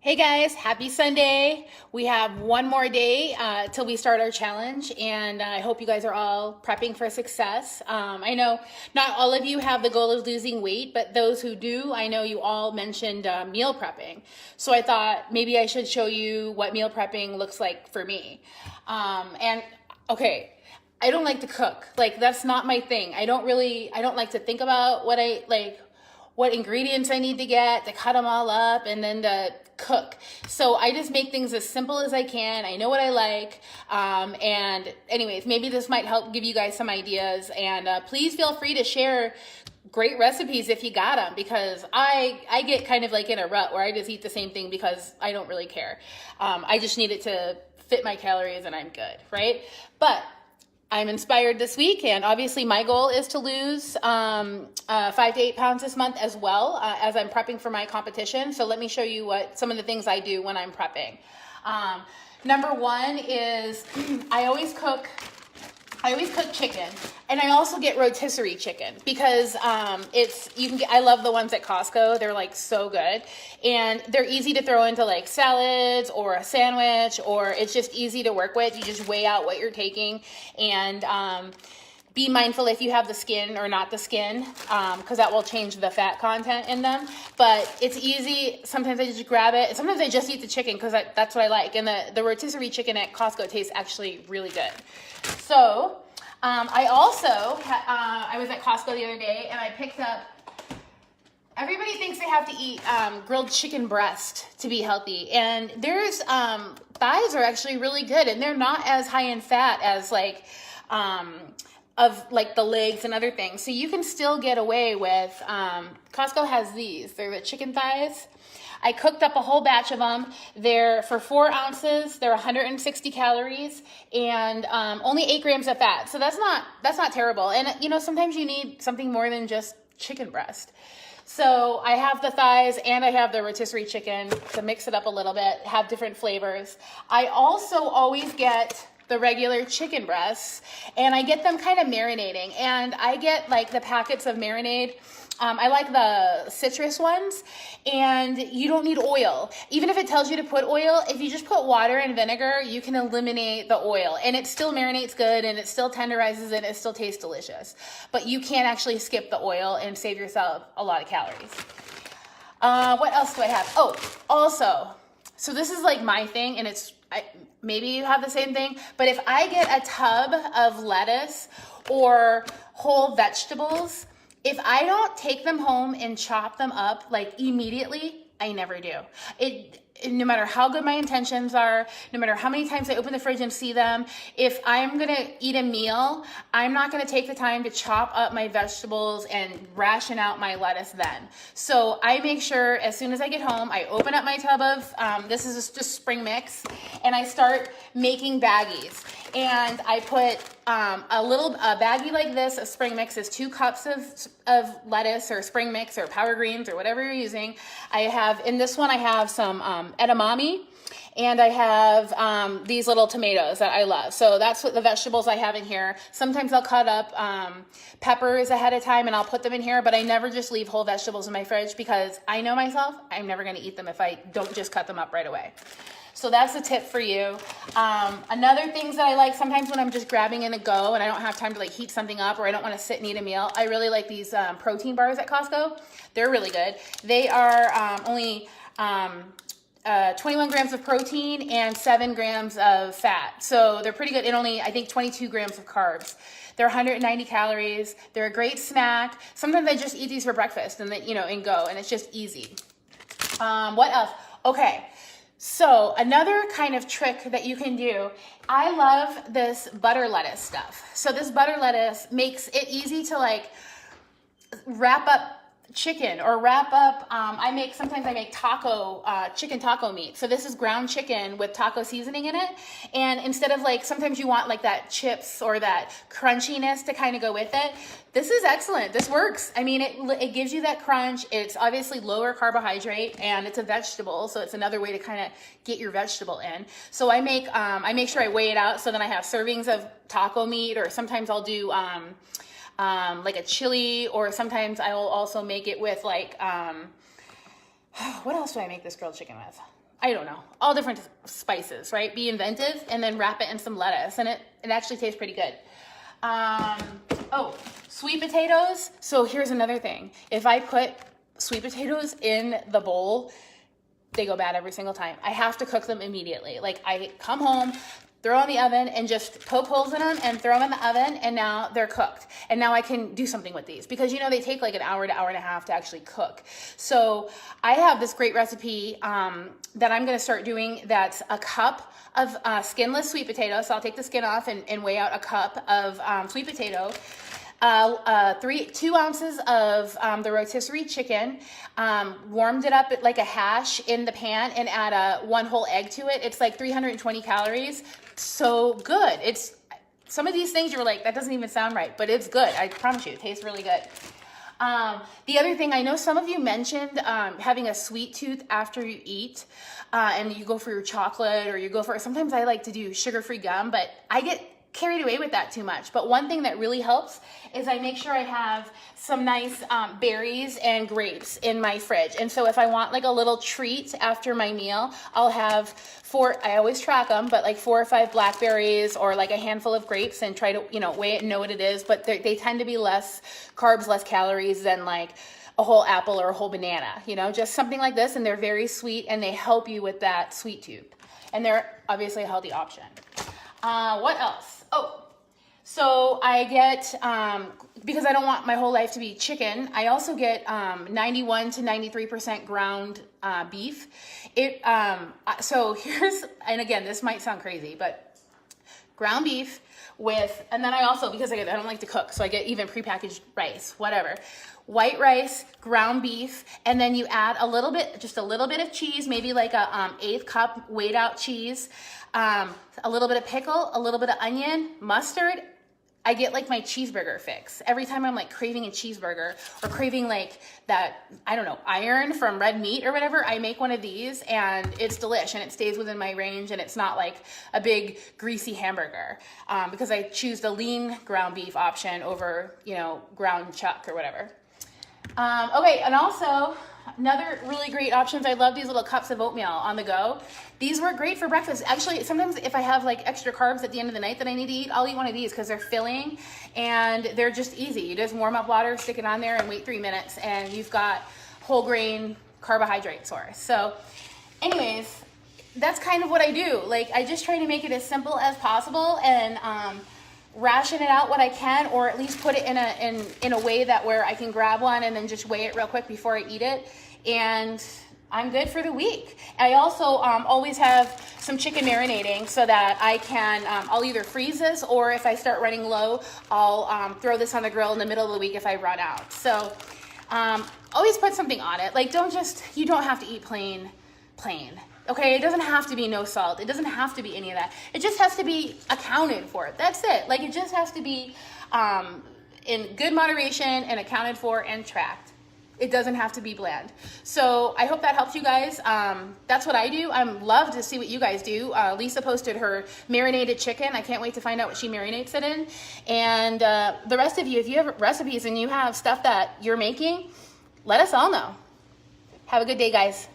Hey guys, happy Sunday. We have one more day till we start our challenge, and I hope you guys are all prepping for success. I know not all of you have the goal of losing weight, but those who do, I know you all mentioned meal prepping. So I thought maybe I should show you what meal prepping looks like for me. And okay, I don't like to cook. Like, that's not my thing. I don't like to think about what ingredients I need to get to cut them all up and then to cook. So I just make things as simple as I can. I know what I like. And anyways, maybe this might help give you guys some ideas. And please feel free to share great recipes if you got them, because I get kind of like in a rut where I just eat the same thing because I don't really care. I just need it to fit my calories and I'm good, right? But I'm inspired this week, and obviously my goal is to lose 5 to 8 pounds this month as well, as I'm prepping for my competition. So let me show you what some of the things I do when I'm prepping. Number one is I always cook chicken, and I also get rotisserie chicken because I love the ones at Costco. They're like so good, and they're easy to throw into like salads or a sandwich, or it's just easy to work with. You just weigh out what you're taking, and be mindful if you have the skin or not the skin, because that will change the fat content in them. But it's easy. Sometimes I just grab it. Sometimes I just eat the chicken because that's what I like. And the rotisserie chicken at Costco tastes actually really good. So I was at Costco the other day and I picked up, everybody thinks they have to eat grilled chicken breast to be healthy. And there's thighs are actually really good, and they're not as high in fat as the legs and other things. So you can still get away with, Costco has these. They're the chicken thighs. I cooked up a whole batch of them. They're for 4 ounces. They're 160 calories and only 8 grams of fat. So that's not terrible. And sometimes you need something more than just chicken breast. So I have the thighs and I have the rotisserie chicken to mix it up a little bit, have different flavors. I also always get the regular chicken breasts, and I get them kind of marinating, and I get like the packets of marinade. I like the citrus ones, and you don't need oil. Even if it tells you to put oil, if you just put water and vinegar, you can eliminate the oil, and it still marinates good, and it still tenderizes, and it still tastes delicious. But you can actually skip the oil and save yourself a lot of calories. What else do I have? Oh, also, so this is like my thing, and maybe you have the same thing, but if I get a tub of lettuce or whole vegetables, if I don't take them home and chop them up like immediately, I never do. No matter how good my intentions are, no matter how many times I open the fridge and see them, if I'm gonna eat a meal, I'm not gonna take the time to chop up my vegetables and ration out my lettuce then. So I make sure as soon as I get home, I open up my tub of, this is just spring mix, and I start making baggies. And I put a baggie like this of spring mix is 2 cups of lettuce or spring mix or power greens or whatever you're using. In this one, I have some edamame, and I have these little tomatoes that I love. So that's what the vegetables I have in here. Sometimes I'll cut up peppers ahead of time and I'll put them in here, but I never just leave whole vegetables in my fridge because I know myself, I'm never gonna eat them if I don't just cut them up right away. So that's a tip for you. Another things that I like sometimes when I'm just grabbing in a go and I don't have time to like heat something up, or I don't want to sit and eat a meal, I really like these protein bars at Costco. They're really good. They are only 21 grams of protein and 7 grams of fat. So they're pretty good, and only, I think, 22 grams of carbs. They're 190 calories. They're a great snack. Sometimes I just eat these for breakfast and go, and it's just easy. What else? Okay. So another kind of trick that you can do, I love this butter lettuce stuff. So this butter lettuce makes it easy to like wrap up chicken or wrap up, sometimes I make chicken taco meat. So this is ground chicken with taco seasoning in it. And instead of like, sometimes you want like that chips or that crunchiness to kind of go with it. This is excellent. This works. I mean, it gives you that crunch. It's obviously lower carbohydrate, and it's a vegetable. So it's another way to kind of get your vegetable in. So I make sure I weigh it out. So then I have servings of taco meat, or sometimes I'll do, like a chili, or sometimes I will also make it with like, what else do I make this grilled chicken with? I don't know, all different spices, right? Be inventive, and then wrap it in some lettuce, and it actually tastes pretty good. Oh, sweet potatoes. So here's another thing. If I put sweet potatoes in the bowl, they go bad every single time. I have to cook them immediately. Like, I come home, throw them in the oven, and just poke holes in them and throw them in the oven, and now they're cooked. And now I can do something with these, because you know they take like an hour to hour and a half to actually cook. So I have this great recipe that I'm gonna start doing that's a cup of skinless sweet potato. So I'll take the skin off and weigh out a cup of sweet potato. 2 ounces of the rotisserie chicken, warmed it up like a hash in the pan, and add 1 whole egg to it. It's like 320 calories. So good. It's some of these things you're like, that doesn't even sound right, but it's good. I promise you, it tastes really good. The other thing, I know some of you mentioned having a sweet tooth after you eat, and you go for your chocolate, or you go for, sometimes I like to do sugar-free gum, but I get carried away with that too much. But one thing that really helps is I make sure I have some nice berries and grapes in my fridge. And so if I want like a little treat after my meal, I'll have I always track them, but like 4 or 5 blackberries, or like a handful of grapes, and try to, you know, weigh it and know what it is. But they tend to be less carbs, less calories than like a whole apple or a whole banana, you know, just something like this. And they're very sweet, and they help you with that sweet tooth. And they're obviously a healthy option. What else? Oh, so I get, because I don't want my whole life to be chicken, I also get 91 to 93% ground beef. So here's, and again, this might sound crazy, but ground beef with, and then I also, because I don't like to cook, so I get even prepackaged rice, whatever. White rice, ground beef, and then you add just a little bit of cheese, maybe like a 1/8 cup weighed out cheese, a little bit of pickle, a little bit of onion, mustard. I get like my cheeseburger fix. Every time I'm like craving a cheeseburger, or craving like that, I don't know, iron from red meat or whatever, I make one of these, and it's delish, and it stays within my range, and it's not like a big greasy hamburger, because I choose the lean ground beef option over, you know, ground chuck or whatever. Okay, and also another really great options. I love these little cups of oatmeal on the go. These work great for breakfast. Actually, sometimes if I have like extra carbs at the end of the night that I need to eat, I'll eat one of these, because they're filling and they're just easy. You just warm up water, stick it on there, and wait 3 minutes, and you've got whole grain carbohydrate source. So anyways, that's kind of what I do. Like, I just try to make it as simple as possible, and ration it out what I can, or at least put it in a way that where I can grab one and then just weigh it real quick before I eat it, and I'm good for the week. I also always have some chicken marinating, so that I can, I'll either freeze this, or if I start running low, I'll throw this on the grill in the middle of the week if I run out. So always put something on it. Like, you don't have to eat plain. Okay, it doesn't have to be no salt. It doesn't have to be any of that. It just has to be accounted for. That's it. Like, it just has to be in good moderation and accounted for and tracked. It doesn't have to be bland. So I hope that helps you guys. That's what I do. I'm love to see what you guys do. Lisa posted her marinated chicken. I can't wait to find out what she marinates it in. And the rest of you, if you have recipes and you have stuff that you're making, let us all know. Have a good day, guys.